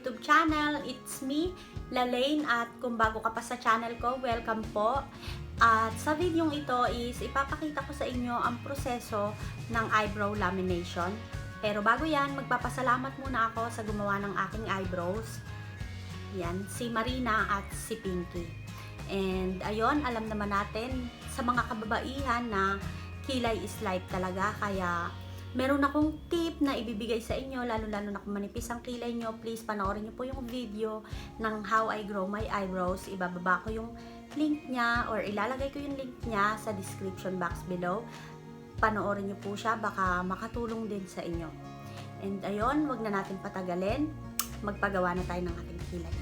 YouTube channel. It's me, LALAINE, at kung bago ka pa sa channel ko, welcome po. At sa video ito is ipapakita ko sa inyo ang proseso ng eyebrow lamination. Pero bago yan, magpapasalamat muna ako sa gumawa ng aking eyebrows. Yan, si Marina at si Pinky. And ayun, alam naman natin sa mga kababaihan na kilay is life talaga, kaya meron akong tip na ibibigay sa inyo, lalo-lalo na kung manipis ang kilay nyo. Please panoorin nyo po yung video ng How I Grow My Eyebrows. Ibababa ko yung link niya or ilalagay ko yung link niya sa description box below. Panoorin nyo po siya, baka makatulong din sa inyo. And ayun, wag na natin patagalin. Magpagawa na tayo ng ating kilay.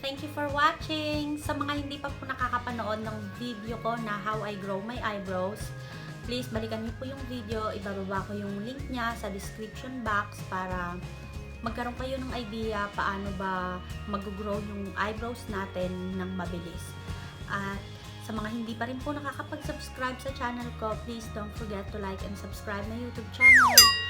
Thank you for watching. Sa mga hindi pa po nakakapanood ng video ko na How I Grow My Eyebrows, please balikan niyo po yung video. Ibababa ko yung link niya sa description box para magkaroon kayo ng idea paano ba mag-grow yung eyebrows natin ng mabilis. At sa mga hindi pa rin po nakakapag-subscribe sa channel ko, please don't forget to like and subscribe my YouTube channel.